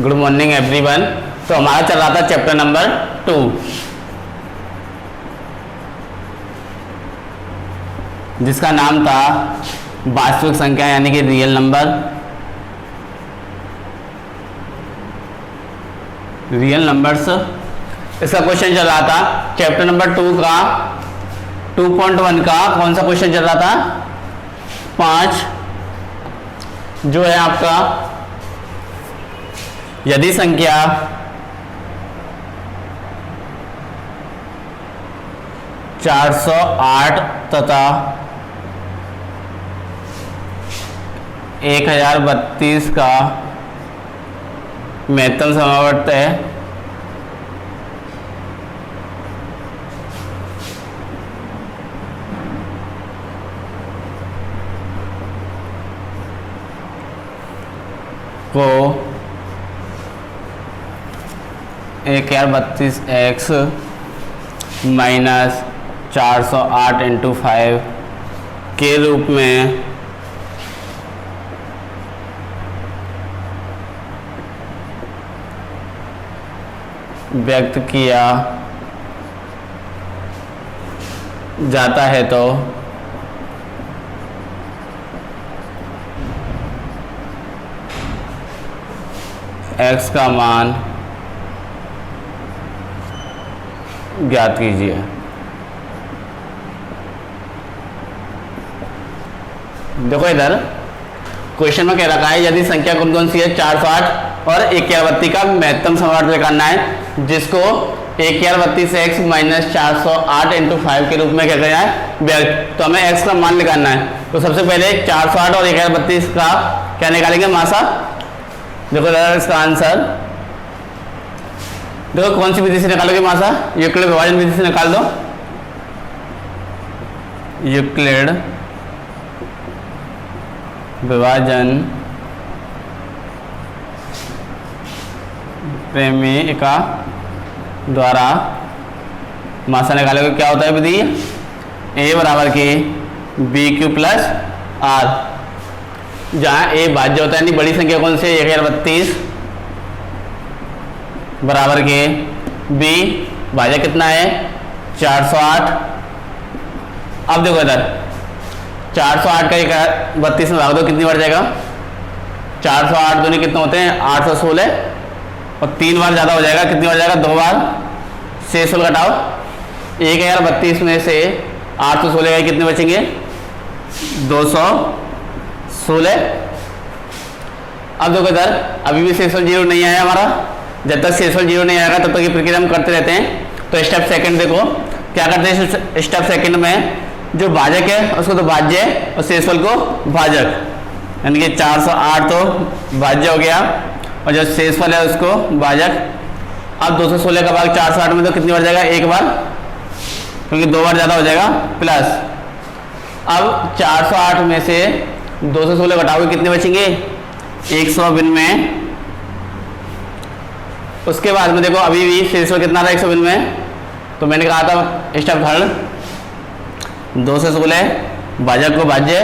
Good morning everyone. तो हमारा चल रहा था चैप्टर नंबर 2, जिसका नाम था वास्तविक संख्या यानी कि रियल नंबर। रियल नंबर्स इसका क्वेश्चन चल रहा था। चैप्टर नंबर 2 का 2.1 का कौन सा क्वेश्चन चल रहा था? 5, जो है आपका यदि संख्या चार सौ आठ तथा 1032 का महत्तम समावर्त है को 1032x माइनस 408 इंटू 5 के रूप में व्यक्त किया जाता है तो x का मान ज्ञात कीजिए। देखो इधर क्वेश्चन में कह रखा है यदि संख्या कौन सी है 408 और 1032 का महत्तम समावर्त निकालना है, जिसको 1032x माइनस 408 इंटू 5 के रूप में क्या करना है व्यक्त। तो हमें x का मान निकालना है। तो सबसे पहले 408 और 1032 का क्या निकालेंगे मासा। देखो इधर इसका आंसर देखो कौन सी विधि से निकालोगे मासा? यूक्लिड विभाजन विधि से निकाल दो। यूक्लिड विभाजन प्रेमिका द्वारा मासा निकालोगे। क्या होता है विधि? a बराबर के बी क्यू प्लस आर, जहाँ a भाज्य होता है यानी बड़ी संख्या कौन सी है 1032 बराबर के b भाज्य कितना है 408। अब देखो इधर 408 का 1032 में भाग दो, कितनी बार जाएगा? 408 दूनी कितने होते हैं 816 और 3 बार ज़्यादा हो जाएगा। कितनी बार जाएगा? 2 बार। शेष घटाओ 1032 में से 816 गए, कितने बचेंगे? 216। अब देखो इधर अभी भी शेषफल 0 नहीं आया हमारा। जब तक शेषफल 0 नहीं आएगा तब तक ये प्रक्रिया हम करते रहते हैं। तो स्टेप सेकंड देखो क्या करते हैं। स्टेप सेकंड में जो भाजक है उसको तो भाज्य और शेषफल को भाजक, यानी कि 408 तो भाज्य हो गया और जो शेषफल है उसको भाजक। अब 216 का भाग 408 में तो कितनी बार जाएगा? 1 बार, क्योंकि 2 बार ज़्यादा हो जाएगा प्लस। अब 408 में से 216 घटाओगे, कितने बचेंगे? 192। उसके बाद में देखो अभी भी शेषफल कितना था 192। तो मैंने कहा था स्टेप थर्ड 216 भाजक को भाज्य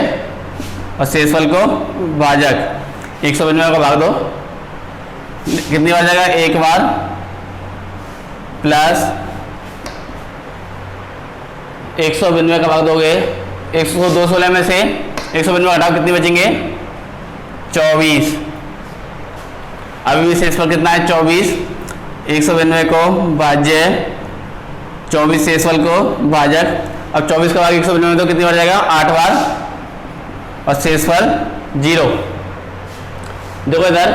और शेषफल को भाजक। 192 का भाग दो, कितनी बार जाएगा? 1 बार प्लस 192 का भाग दोगे 216 में से 192 हटाओ, कितनी बचेंगे? 24। अभी भी शेषफल कितना है? 24। 192 को भाज्य 24 शेषफल को भाजक। अब 24 का भाग 192 में तो कितनी बार जाएगा? 8 बार और शेषफल 0। देखो इधर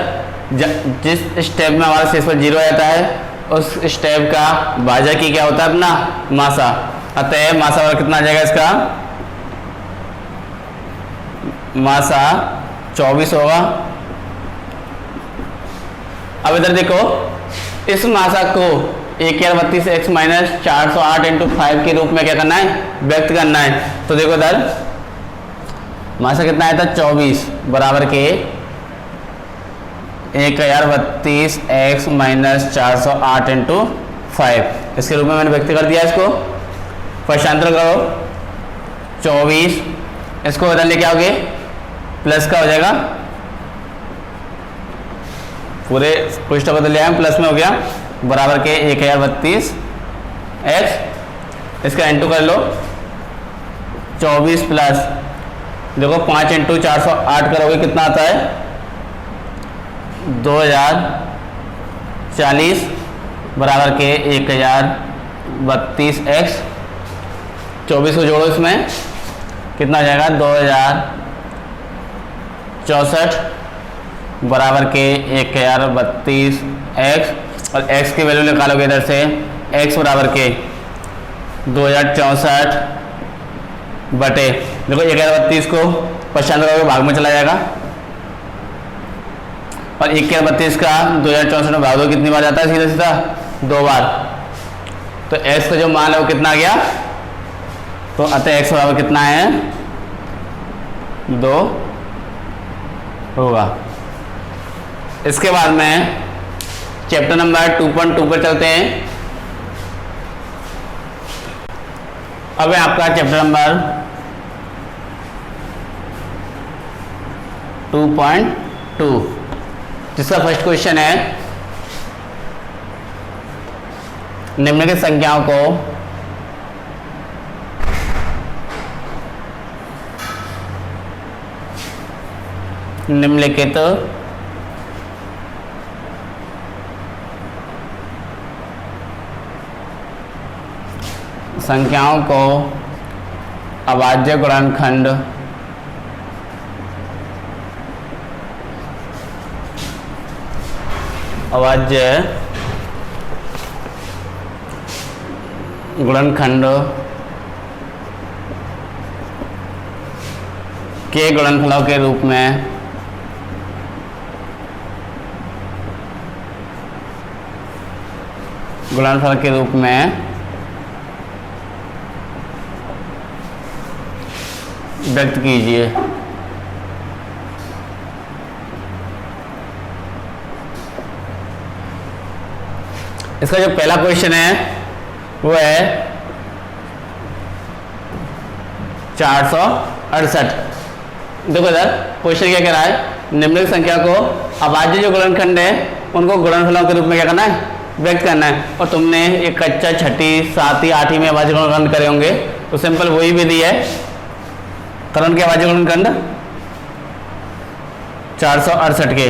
जिस स्टेप में हमारा शेषफल 0 आता है उस स्टेप का भाजक ही क्या होता है? अपना मासा। अतः मासा वाला कितना आ जाएगा? इसका मासा 24 होगा। अब इधर देखो इस मासा को 1032x माइनस 408 इंटू 5 के रूप में क्या करना है? व्यक्त करना है। तो देखो इधर मासा कितना आया था? 24 बराबर के 1032x माइनस 408 इंटू 5 इसके रूप में मैंने व्यक्त कर दिया। इसको पक्षांतर करो 24, इसको इधर लेके आओगे प्लस का हो जाएगा पूरे पृष्ठ बदल लिया है, प्लस में हो गया बराबर के 1032 x। इसका इंटू कर लो 24 प्लस देखो 5 इंटू 408 करोगे कितना आता है 2040 बराबर के 1032 x। 24 को जोड़ो इसमें कितना हो जाएगा 2064 बराबर के 1032 x, और x की वैल्यू निकालोगे इधर से x बराबर के 2064 बटे देखो 1032 को 50 करोगे भाग में चला जाएगा, और 1032 का 2064 में भाग दो कितनी बार जाता है सीधा सीधा 2 बार। तो x का जो मान है वो कितना आ गया, तो अतः x बराबर कितना है 2 होगा। इसके बाद में चैप्टर नंबर 2.2 पर चलते हैं। अब है आपका चैप्टर नंबर 2.2 जिसका फर्स्ट क्वेश्चन है निम्नलिखित संख्याओं को निम्नलिखित संख्याओं को अभाज्य गुणनखंड अभाज्य गुणनखंड के गुणनफलों के रूप में गुणनफल के रूप में व्यक्त कीजिए। इसका जो पहला क्वेश्चन है वो है 468। देखो इधर क्वेश्चन क्या कह रहा है, निम्नलिखित संख्या को अभाज्य जो गुणनखंड है उनको गुणनफलों के रूप में क्या करना है व्यक्त करना है। और तुमने एक कच्चा छठी सातवीं आठवीं में अभाज्य गुणनखंड करे होंगे, तो सिंपल वही विधि है करण के अभाज्य गुणनखंड 468 के।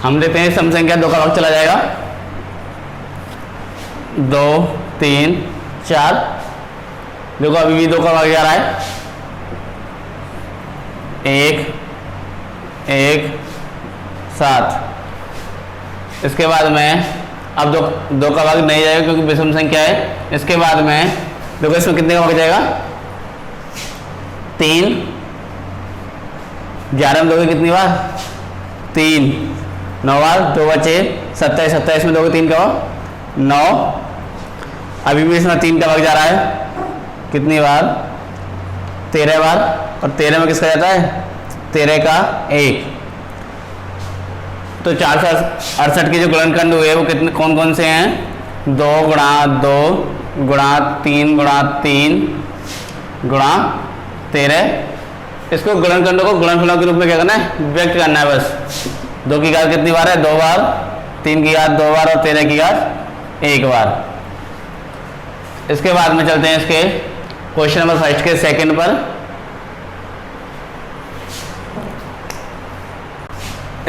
हम देते हैं सम संख्या 2 का भाग चला जाएगा 2 3 4। देखो अभी भी 2 का भाग जा रहा है 1 1 7। इसके बाद में अब 2 का भाग नहीं जाएगा क्योंकि विषम संख्या है। इसके बाद में देखो इसमें कितने का भाग जाएगा 3। 11 में दोगे कितनी बार 3, 9 बार 2 बचे 27, 27 में दोगे 3 का 9। अभी भी इसमें 3 का भाग जा रहा है कितनी बार 13 बार, और 13 में किसका जाता है 13 का 1। तो 468 के जो गुणनखंड हुए वो कितने कौन कौन से हैं 2 गुणा 2 गुणा 3 गुणा 3 गुणा 13। इसको गुणनखंडों को गुणनफलों के रूप में क्या करना है व्यक्त करना है बस। 2 की घात कितनी बार है 2 बार, 3 की घात 2 बार और 13 की घात 1 बार। इसके बाद में चलते हैं इसके क्वेश्चन नंबर फर्स्ट के सेकंड पर।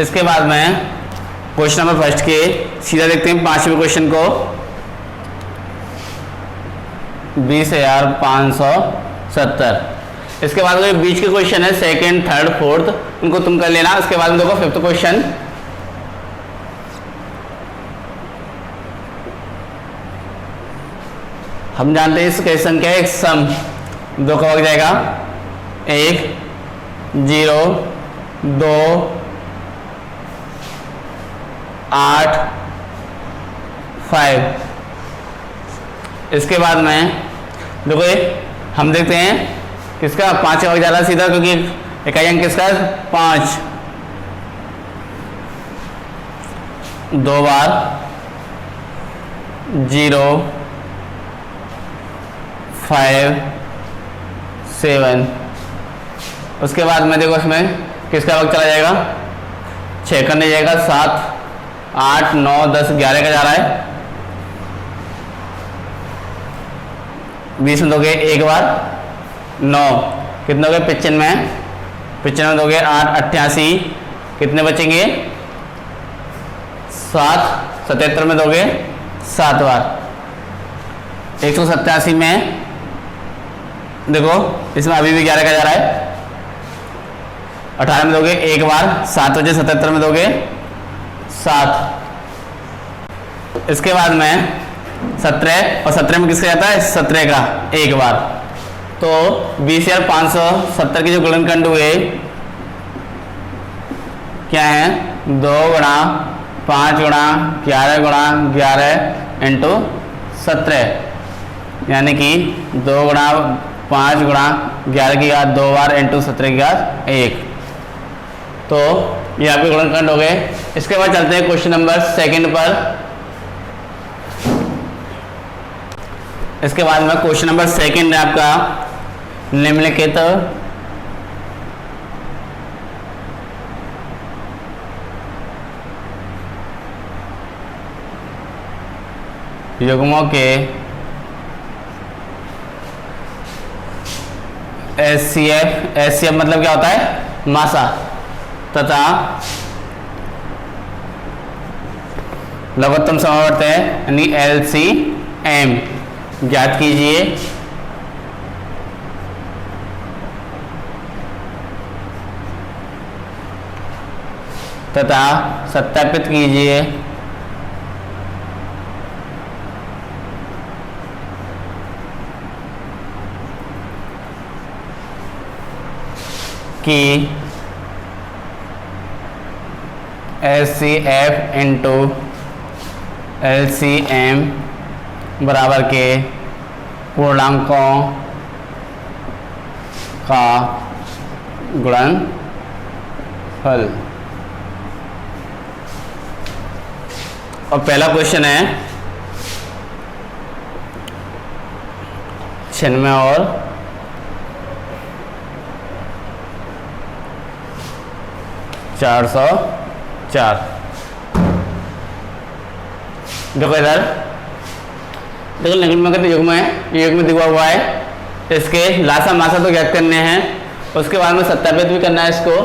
इसके बाद में क्वेश्चन नंबर फर्स्ट के सीधा देखते हैं 5वें क्वेश्चन को 20,570। इसके बाद में बीच के क्वेश्चन है सेकंड थर्ड फोर्थ, उनको तुम कर लेना। उसके बाद में देखो 5th क्वेश्चन हम जानते हैं इस क्वेश्चन क्या है एक सम 2 का भाग जाएगा 1 0 2 8 5। इसके बाद में देखो हम देखते हैं किसका 5 का भाग जा रहा है सीधा क्योंकि इकाई अंक किसका 5। 2 बार 0 5 7। उसके बाद में देखो इसमें किसका भाग चला जाएगा 6 करने जाएगा 7 8 9 10 11 का जा रहा है। 20 में दोगे एक बार 9, कितने हो गए 95, 95 दोगे 8 88, कितने बचेंगे 7, 77 में दोगे 7 बार। 187 में देखो इसमें अभी भी 11 का जा रहा है। 18 में दोगे एक बार 7 बचे, 77 में दोगे 7। इसके बाद में 17 और 17 में किसका जाता है 17 का एक बार। तो 20,570 की जो गुणनखंड हुए क्या है 2 गुणा 5 गुणा 11 गुणा 11 इंटू 17, यानी कि 2 गुणा 5 गुणा 11 की घात 2 बार इंटू 17 की घात 1। तो ये आपके गुणनखंड हो गए। इसके बाद चलते हैं क्वेश्चन नंबर 2 पर। इसके बाद में क्वेश्चन नंबर 2 है आपका निम्नलिखित युग्मों के HCF मतलब क्या होता है मासा तथा लघुत्तम समवर्त है यानी LCM ज्ञात कीजिए। तथा सत्यापित कीजिए कि HCF इंटू LCM बराबर के पूर्णांकों का गुणनफल। और पहला क्वेश्चन है 96 और 404। देखो इधर देखो निम्नलिखित युग्म है, ये युग्म दिया हुआ है। इसके लासा मासा तो ज्ञात करने हैं, उसके बाद में सत्यापित भी करना है इसको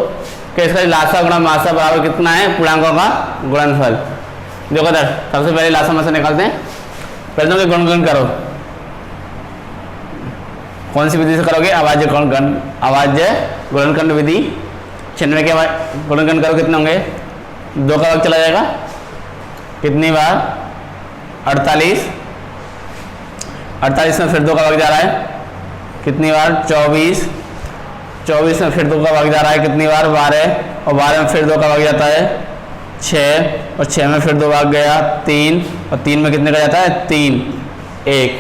कि इसका लासा गुणा मासा बराबर कितना है पूर्णांकों का गुणनफल। देखो इधर सबसे पहले लासा मासा निकालते हैं। पहले तो गुणनखंड करो, कौन सी विधि से करोगे अभाज्य गुणनखंड विधि। 96 के गुणनखंड करो कितने होंगे 2 का भाग चला जाएगा कितनी बार 48, 48 में फिर 2 का भाग जा रहा है कितनी बार 24, 24 में फिर 2 का भाग जा रहा है कितनी बार 12, और 12 में फिर 2 का भाग जाता है 6, और 6 में फिर 2 भाग गया 3, और 3 में कितने का जाता है 3 1।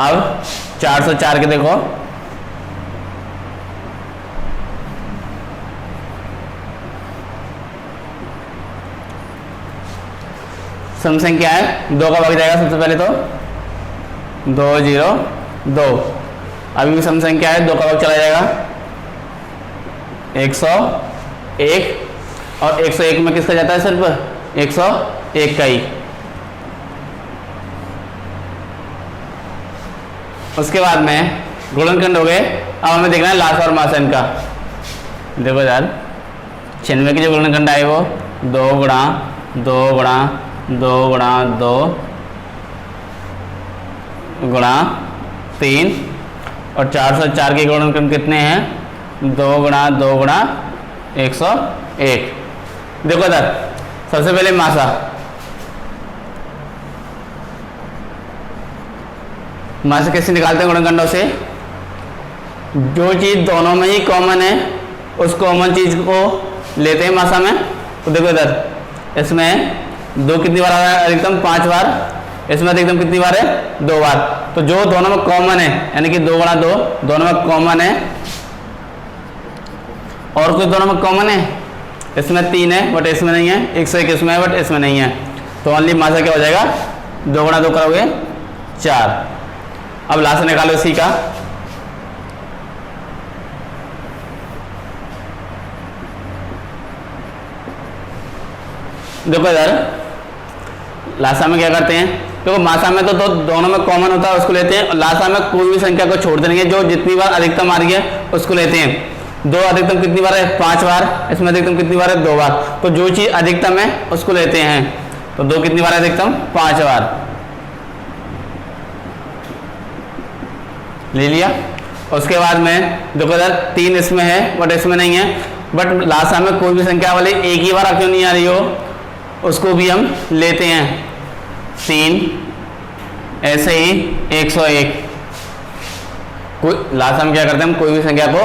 अब 404 के देखो सम संख्या है 2 का भाग जाएगा सबसे पहले तो 202। अभी भी सम संख्या है 2 का भाग चला जाएगा 101, और 101 में किसका जाता है सिर्फ 101 का ही। उसके बाद में गुणनखंड हो गए। अब हमें देखना है लासा और मासा इनका। देखो यार 96 की जो गुणनखंड आए वो 2 गुणा 2 गुणा 2 गुणा 2 गुणा 3, और 404 के गुणनखंड कितने हैं 2 गुणा 2 गुणा 101। देखो इधर सबसे पहले मासा, मासा कैसे निकालते हैं गुणनखंडों से। जो चीज दोनों में ही कॉमन है उस कॉमन चीज को लेते हैं मासा में। तो देखो इधर इसमें 2 कितनी बार आ रहा है अधिकतम 5 बार, इसमें अधिकतम कितनी बार है 2 बार। तो जो दोनों में कॉमन है यानी कि 2 गुणा 2 दोनों में कॉमन है, और कुछ दोनों में कॉमन है इसमें 3 है बट इसमें नहीं है, 101 इसमें है बट इसमें नहीं है। तो ओनली मासा क्या हो जाएगा 2 गुणा 2 करोगे 4। अब लासा निकालो इसी का। देखो इधर लासा में क्या करते हैं, देखो मासा में तो दोनों में कॉमन होता है उसको लेते हैं, और लासा में कोई भी संख्या को छोड़ देंगे, जो जितनी बार अधिकतम आ रही है उसको लेते हैं। 2 अधिकतम कितनी बार है, 5 बार, इसमें अधिकतम कितनी बार है, 2 बार, तो जो चीज अधिकतम है उसको लेते हैं। तो 2 कितनी बार है अधिकतम, 5 बार ले लिया। उसके बाद में देखो इधर 3 इसमें है बट इसमें नहीं है, बट लासा में कोई भी संख्या वाली एक ही बार क्यों नहीं आ रही हो, उसको भी हम लेते हैं। 3 ऐसे ही 101, कोई लासा में क्या करते हैं हम, कोई भी संख्या को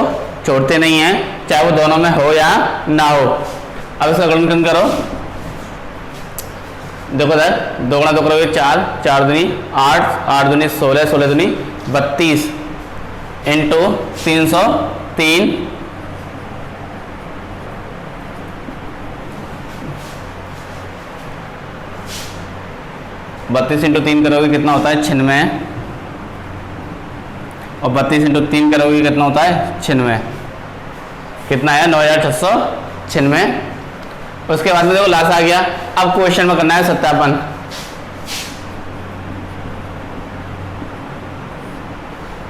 छोड़ते नहीं हैं, चाहे वो दोनों में हो या ना हो। अब इसका गुणनखंड करो, देखो इधर 2 गुणा 2 करोगे 4, 4 दूनी 8, 8 दूनी 16, 16 दूनी 32 इंटू 303, बत्तीस इंटू 3 करोगे कितना होता है 96, और 32 इंटू 3 करोगे कितना होता है 96, कितना है 9696। उसके बाद में देखो लास्ट आ गया। अब क्वेश्चन में करना है सत्यापन।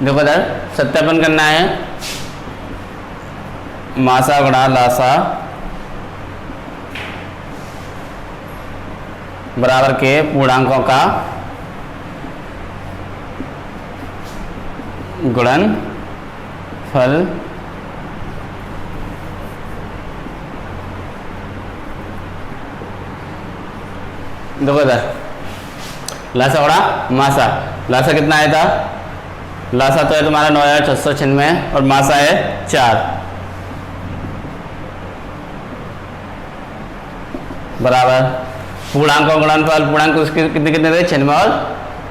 देखो इधर सत्यापन करना है, मासा गुणा लासा बराबर के पूर्णांकों का गुणनफल देखो इधर लासा गुणा मासा, लासा कितना आया था, लासा तो है तुम्हारा 9696 और मासा है 4 बराबर पूर्णांक और गुणनफल, पूर्णांक उसके कितने कितने थे 96 और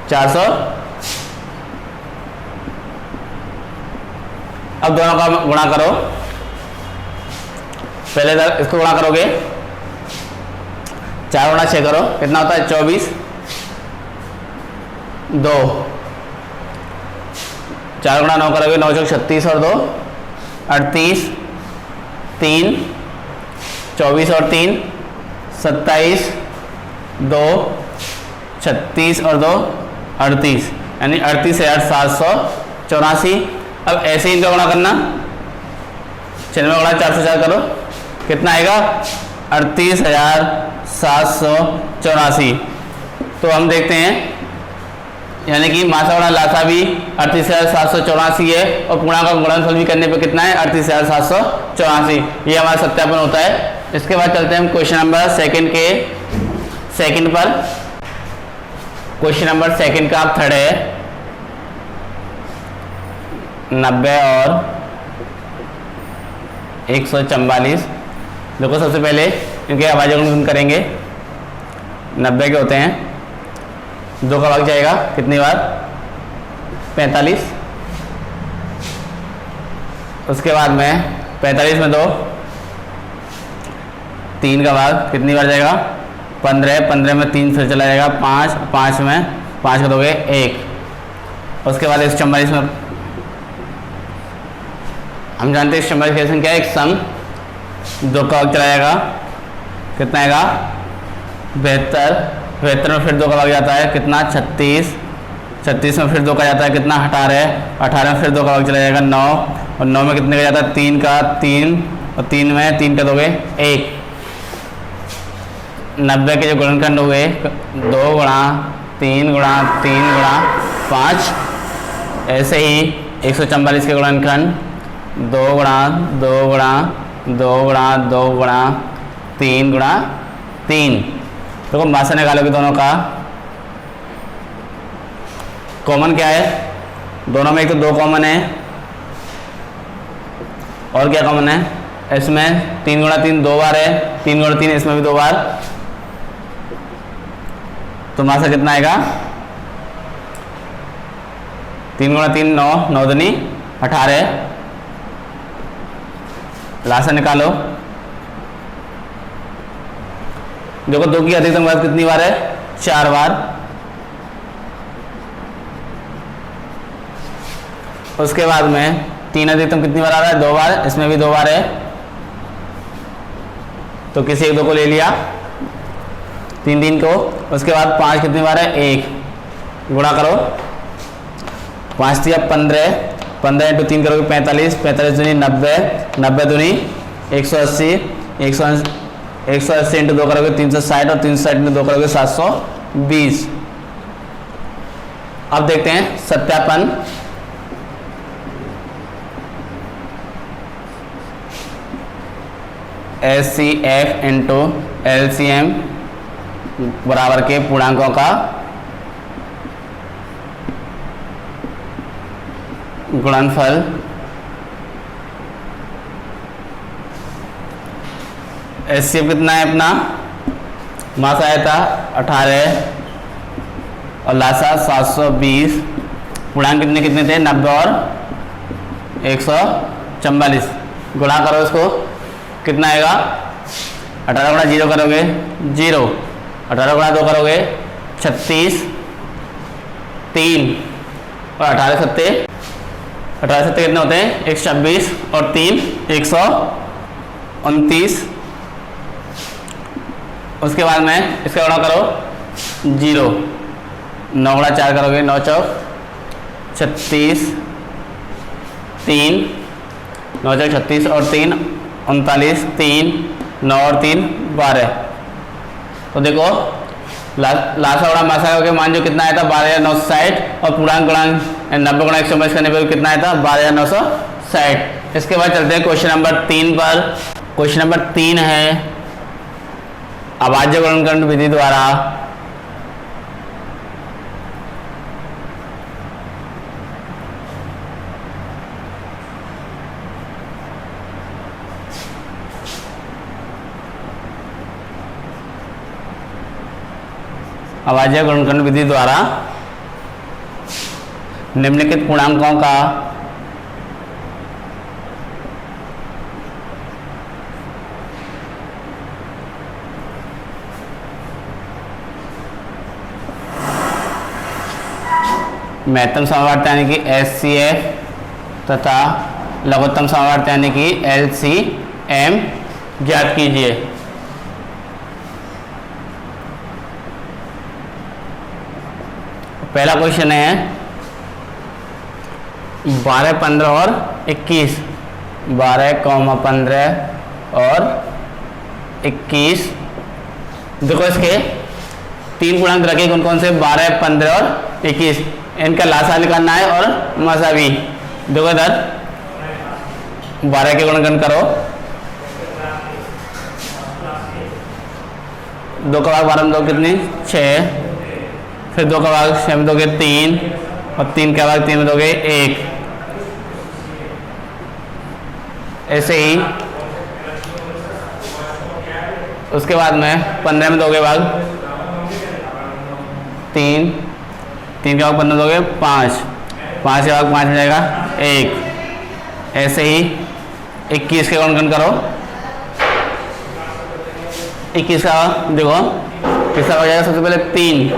400। अब दोनों का गुणा करो, पहले इसको गुणा करोगे 4 गुणा 6 करो, कितना होता है 24, 2 4 गुणा 9 करोगे 9 चौक 36 और 2 38, 3 24 और 3 27, 2 36 और 2 38, यानी 38,784। अब ऐसे ही इनका गुणा करना, 96 गुणा 404 करो, कितना आएगा 38,784। तो हम देखते हैं, यानी कि मासा गुणा लासा भी 38,784 है, और पूर्णांक का गुणनफल भी करने पे कितना है 38,784। ये हमारा सत्यापन होता है। इसके बाद चलते हैं हम क्वेश्चन नंबर सेकंड पर। क्वेश्चन नंबर सेकंड का आप थर्ड है 90 और 144। देखो सबसे पहले इनके अभाज्य गुणन करेंगे। 90 के होते हैं, 2 का भाग जाएगा कितनी बार 45, उसके बाद में 45 में 2, 3 का भाग कितनी बार जाएगा 15, 15 में 3 फिर चला जाएगा 5, 5 में 5 का दोगे 1, उसके बाद 144 में हम जानते हैं 144 क्या है, एक सम, 2 का भाग चला जाएगा कितना आएगा 72, 72 में फिर 2 का भाग जाता है कितना 36, 36 में फिर 2 का जाता है कितना 18, 18 में फिर 2 का भाग चला जाएगा 9, और 9 में कितने का जाता है 3 का 3, और 3 में 3 का दोगे 1। 90 के जो गुणनखंड हुए 2 गुणा 3 गुणा 3 गुणा 5, ऐसे ही 144 के गुणनखंड 2 गुणा 2 गुणा 2 गुणा 2 गुणा 3 गुणा 3। देखो मासा निकालोगे दोनों का, कॉमन क्या है दोनों में, एक तो 2 कॉमन है, और क्या कॉमन है इसमें 3 गुणा 3 2 बार है, 3 गुणा 3 इसमें भी 2 बार, तो मासा कितना आएगा 3 गुणा 3 9, 9 दूनी 18, लासा निकालो। देखो 2 की अधिकतम बार कितनी बार है 4 बार, उसके बाद में 3 अधिकतम कितनी बार आ रहा है 2 बार, इसमें भी 2 बार है, तो किसी एक 2 को ले लिया, 3 3 को, उसके बाद 5 कितनी बार है 1, गुणा करो 5 दिया 15, 15 इंटू 3 करोगे 45, 45 दूनी 90, 90 दूनी 180, 180 इंटू 2 करोगे 360 और 360 इंटू 2 करोगे 720। अब देखते हैं सत्यापन। HCF इंटू LCM बराबर के पूर्णांकों का गुणनफल HCF कितना है अपना, मास आया था 18 और लासा 720, पूर्णांक कितने कितने थे 90 और 144, गुणा करो इसको कितना आएगा, 18 गुणा 0 करोगे 0, 18 गुणा 2 करोगे 36, 3 और 18 सत्ते कितने होते हैं 126 और 3 129। उसके बाद में इसका गुणा करो 0, 9 गुणा 4 करोगे 9 चौक 36, 3 9 चौक 36 और 3 39, 3 9 और 3 12। तो देखो लासा गुणा मासा के मान जो कितना आया था 12,960 और पूर्णांक गुणांक 90 गुणा 122 करने पर कितना आया था 12,960। इसके बाद चलते हैं क्वेश्चन नंबर 3 पर। क्वेश्चन नंबर 3 है अभाज्य गुणनखंड विधि द्वारा अभाज्य गुणनखंड विधि द्वारा निम्नलिखित पूर्णांकों का महत्तम समवर्त यानी कि HCF तथा लघुत्तम समवर्त यानी कि LCM ज्ञात कीजिए। पहला क्वेश्चन है 12, 15 और 21, 12, 15 और 21। देखो इसके 3 पूर्णांक रखे कौन कौन से 12, 15 और 21, इनका लासा निकालना है और मासा भी। देखो इधर 12 के गुणनखंड करो, 2 का भाग 12 में 2 कितनी 6, फिर 2 का भाग 6 में दोगे 3 और 3 का भाग 3 में दोगे 1। ऐसे ही उसके बाद में 15 में दोगे भाग 3, 3 का भाग 15 में दोगे 5, 5 के भाग 5 में जाएगा 1। ऐसे ही 21 के गुणनखंड करो, 21 का देखो किसका हो जाएगा, सबसे पहले 3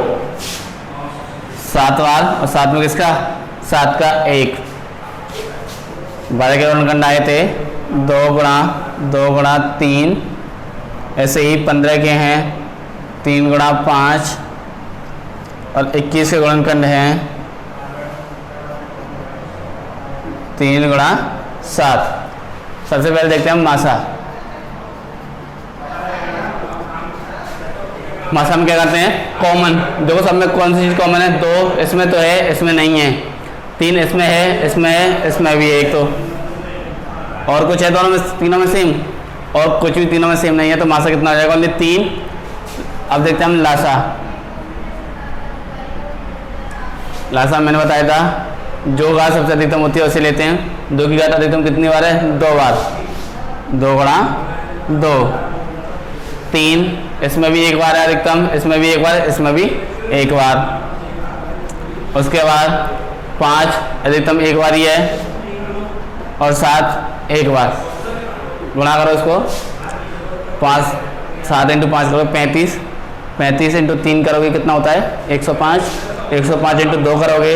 7 बार और 7 में किसका 7 का 1। 12 के गुणनखंड आए थे 2 गुणा 3। ऐसे ही 15 के हैं 3 गुणा 5 और 21 के गुणनखंड हैं 3 गुणा 7। सबसे पहले देखते हैं हम मासा। मासा हम क्या करते हैं कॉमन, देखो सब में कौन सी चीज़ कॉमन है, 2 इसमें तो है इसमें नहीं है, 3 इसमें है इसमें है इसमें भी है एक, तो और कुछ है दोनों में तीनों में सेम, और कुछ भी तीनों में सेम नहीं है, तो मासा कितना हो जाएगा ओनली 3। अब देखते हैं हम लासा। लासा मैंने बताया था जो घात सबसे अधिकतम होती है उसे लेते हैं। 2 की घात अधिकतम कितनी बार है 2 बार, 2 गुणा 2, 3 इसमें भी 1 बार है अधिकतम, इसमें भी 1 बार, इसमें भी 1 बार। उसके बाद 5 अधिकतम 1 बार ही है और 7 1 बार। गुणा करो इसको 5 7 इंटू 5 करोगे 35, 35 इंटू 3 करोगे कितना होता है 105, 105 इंटू 2 करोगे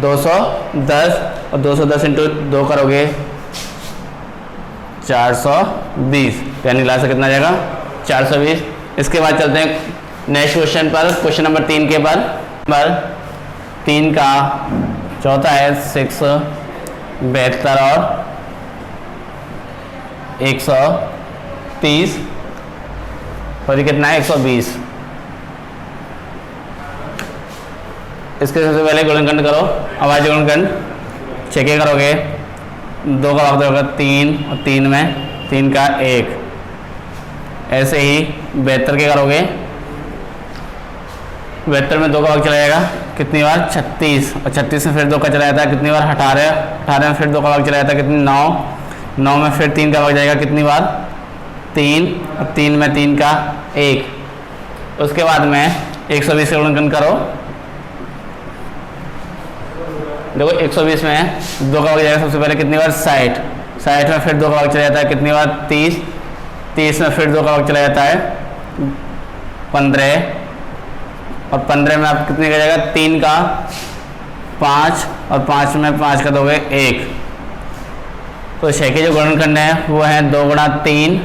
210 और 210 इंटू 2 करोगे 420, यानी लासा कितना आ जाएगा 420। इसके बाद चलते हैं नेक्स्ट क्वेश्चन पर, क्वेश्चन नंबर 3 के पर 3 का चौथा है 672 और 130 और ये कितना है 120। इसके सबसे पहले गुणनखंड करो। अभाज्य गुणनखंड चेक करोगे, 2 का भाग होगा 3 और 3 में 3 का 1। ऐसे ही 72 के करोगे, 72 में 2 का भाग चला जाएगा कितनी बार 36 और 36 में फिर 2 का चला जाता है कितनी बार 18, 18 में फिर 2 का भाग चला जाता है कितनी 9, 9 में फिर 3 का भाग जाएगा कितनी बार 3 और 3 में 3 का 1। उसके बाद में 120 का गुणनखंड करो। देखो 120 में 2 का भाग जाएगा सबसे पहले कितनी बार 60, 60 में फिर 2 का भाग चला जाता है कितनी बार 30, 30 में फिर 2 का भाग चला जाता है 15 और 15 में आप कितने का जाएगा 3 का 5 और 5 में 5 का दोगे 1। तो 6 के जो गुणनखंड है वो है 2 गुणा 3।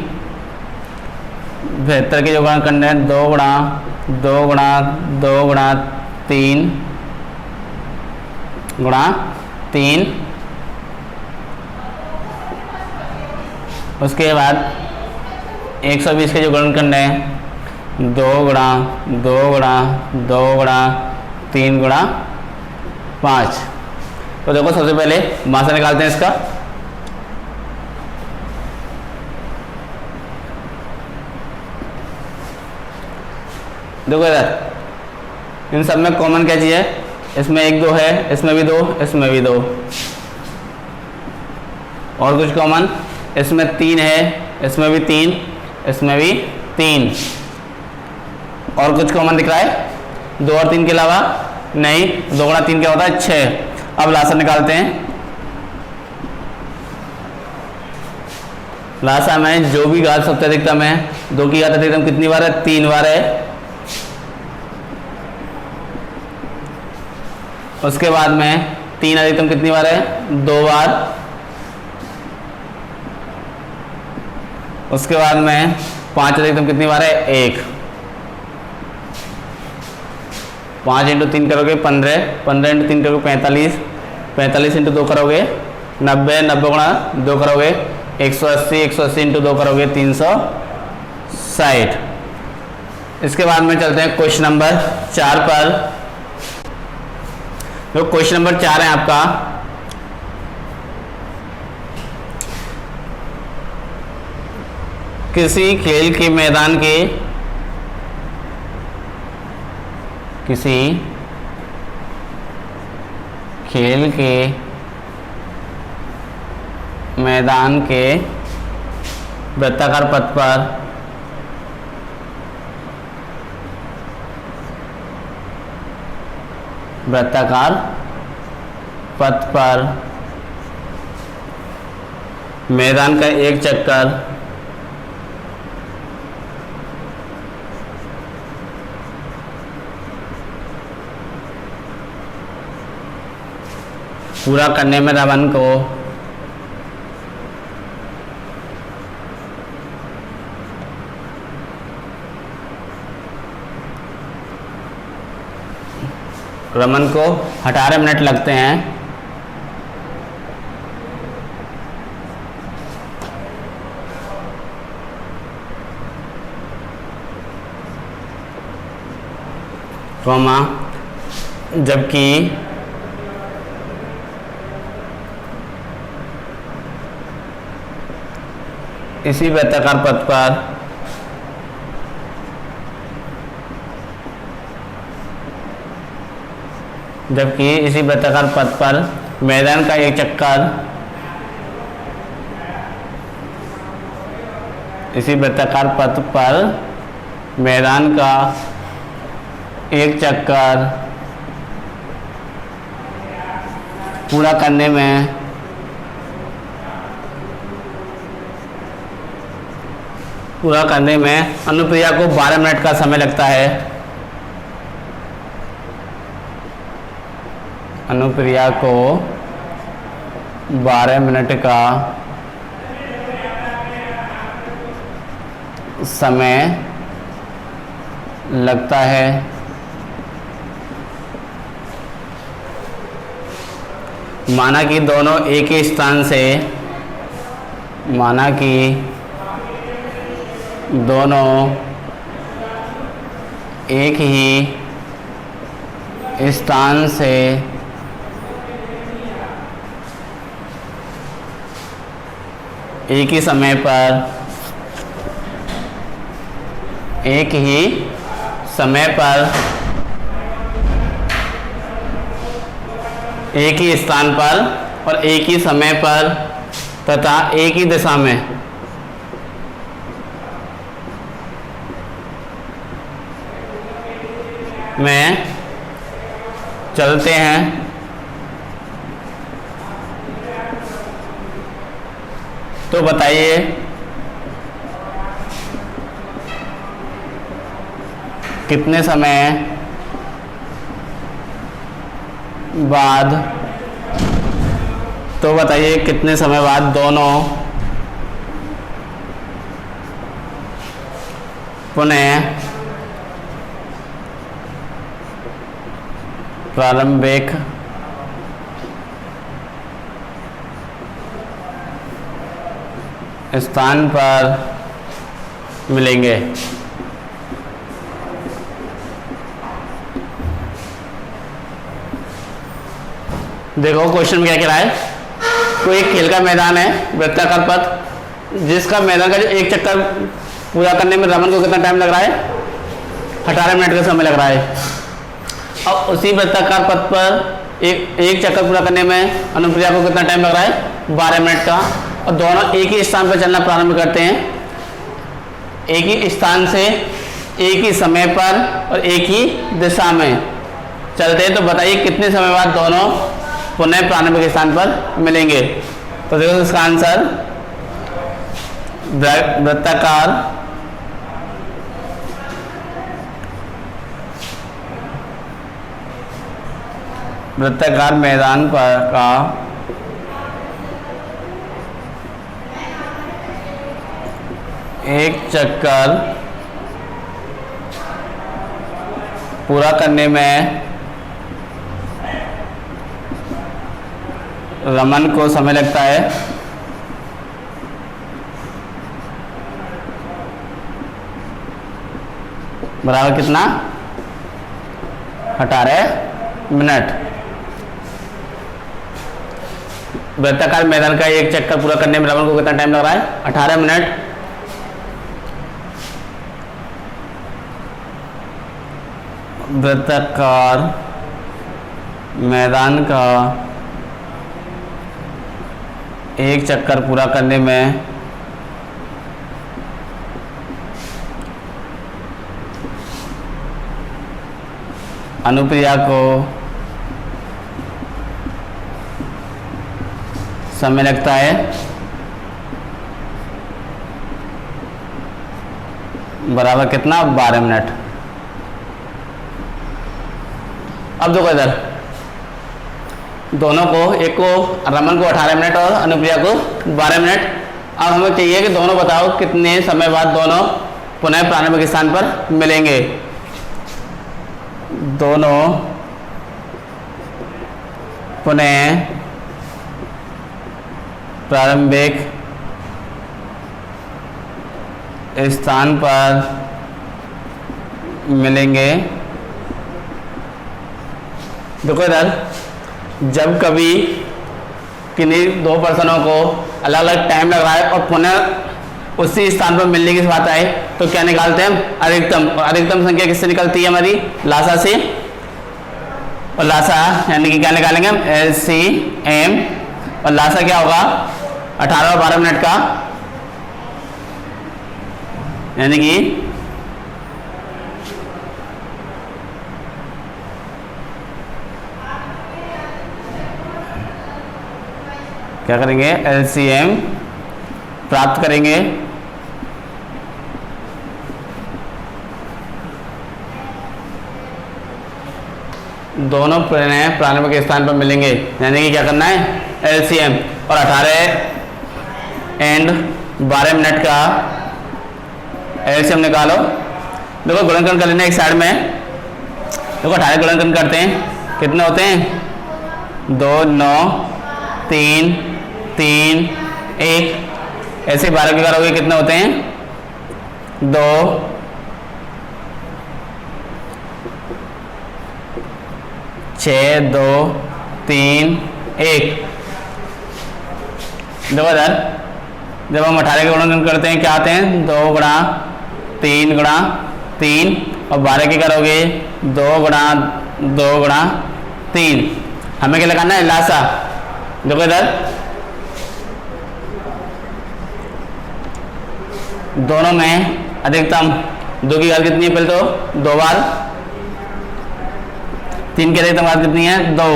72 के जो गुणनखंड है 2 गुणा 2 गुणा 2 गुणा 3 गुणा 3। उसके बाद 120 के जो गुणनखंड है 2 गुणा 2 गुणा 2 गुणा 3 गुणा 5। तो देखो सबसे पहले मासा निकालते हैं इसका। देखो इधर इन सब में कॉमन क्या चीज है, इसमें 1 2 है, इसमें भी 2, इसमें भी 2। और कुछ कॉमन, इसमें 3 है, इसमें भी 3, इसमें भी 3। और कुछ कॉमन दिख रहा है 2 और 3 के अलावा? नहीं। 2 गुणा 3 क्या होता है 6। अब लासा निकालते हैं। लासा में जो भी घात सबसे अधिकतम है, 2 की घात अधिकतम कितनी बार है 3 बार है। उसके बाद में 3 अधिकतम कितनी बार है 2 बार। उसके बाद में 5 अधिकतम कितनी बार है 1। 5 इंटू 3 करोगे 15, 15 इंटू 3 करोगे 45, 45 इंटू 2 करोगे 90, 90 गुणा 2 करोगे 180, 180 इंटू 2 करोगे 360। इसके बाद में चलते हैं क्वेश्चन नंबर 4 पर। तो क्वेश्चन नंबर 4 है आपका, किसी खेल के मैदान के वृत्ताकार पथ पर मैदान का एक चक्कर पूरा करने में रमन को रमन को 18 मिनट लगते हैं। कॉमा जबकि इसी वृत्ताकार पथ पर मैदान का एक चक्कर मैदान का एक चक्कर पूरा करने में अनुप्रिया को 12 मिनट का समय लगता है। अनुप्रिया को 12 मिनट का समय लगता है। माना कि दोनों एक ही स्थान से, माना कि दोनों एक ही स्थान से एक ही समय पर, एक ही समय पर, एक ही स्थान पर और एक ही समय पर तथा एक ही दिशा में चलते हैं, तो बताइए कितने समय बाद, तो बताइए कितने समय बाद दोनों पुनः प्रारंभिक स्थान पर मिलेंगे। देखो क्वेश्चन में क्या कह रहा है, कोई एक खेल का मैदान है, वृत्ताकार पथ, जिसका मैदान का जो एक चक्कर पूरा करने में रमन को कितना टाइम लग रहा है, 18 मिनट का समय लग रहा है। अब उसी वृत्ताकार पथ पर एक चक्कर पूरा करने में अनुप्रिया को कितना टाइम लग रहा है, 12 मिनट का। और दोनों एक ही स्थान पर चलना प्रारंभ करते हैं, एक ही स्थान से एक ही समय पर और एक ही दिशा में चलते हैं। तो बताइए कितने समय बाद दोनों पुनः प्रारंभिक स्थान पर मिलेंगे। तो देखो इसका आंसर वृत्ताकार मैदान पर का एक चक्कर पूरा करने में रमन को समय लगता है बराबर कितना, 18 मिनट। वृत्ताकार मैदान का एक चक्कर पूरा करने में रमन को कितना टाइम लग रहा है, 18 मिनट। वृत्ताकार मैदान का एक चक्कर पूरा करने में अनुप्रिया को समय लगता है बराबर कितना, 12 मिनट। अब देखो इधर दोनों को, एक को रमन को 18 मिनट और अनुप्रिया को 12 मिनट। अब हमें चाहिए कि दोनों बताओ कितने समय बाद दोनों पुनः प्रारंभिक स्थान पर मिलेंगे। दोनों पुनः प्रारंभिक स्थान पर मिलेंगे। देखो इधर जब कभी किन्हीं दो पर्सनों को अलग अलग टाइम लग रहा है और पुनः उसी स्थान पर मिलने की बात आए तो क्या निकालते हैं हम, अधिकतम। और अधिकतम संख्या किससे निकलती है हमारी, लासा से। और लासा यानी कि क्या निकालेंगे हम, LCM। और लासा क्या होगा, 18 और 12 मिनट का, यानी कि क्या करेंगे, LCM प्राप्त करेंगे। दोनों प्रारंभिक स्थान पर मिलेंगे, यानी कि क्या करना है, LCM। और 18 एंड 12 मिनट का LCM निकालो। देखो गुणनखंड कर लेना एक साइड में। देखो 18 गुणनखंड करते हैं, कितने होते हैं 2 9 3 3 1। ऐसे 12 के करोगे कितने होते हैं 2 6 2 3 1। देखो इधर जब हम 18 के गुणनखंड करते हैं क्या आते हैं 2 गुणा 3 गुणा 3, और 12 के करोगे 2 गुणा 2 गुणा 3। हमें क्या लगाना है लासा। देखो इधर दोनों में अधिकतम 2 की घात कितनी है, पहले तो 2 बार, 3 की अधिकतम घात कितनी है 2,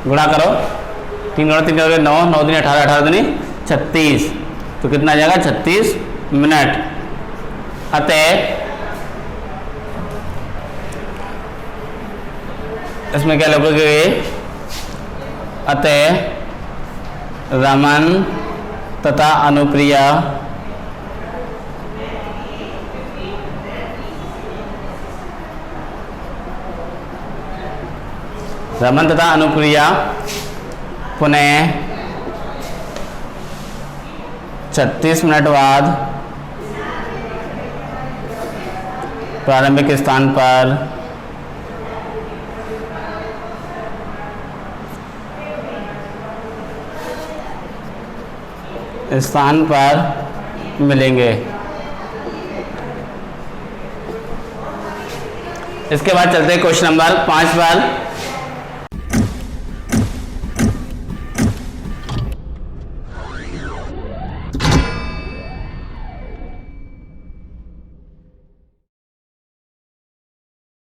गुणा करो 3 गुणा 3 करोगे 9 9 दूनी 18 18 दूनी 36, तो कितना आ जाएगा 36 मिनट। अतः इसमें क्या लिखोगे, अतः रमन तथा अनुप्रिया पुनः 36 मिनट बाद प्रारंभिक स्थान पर मिलेंगे। इसके बाद चलते हैं क्वेश्चन नंबर 5 पर।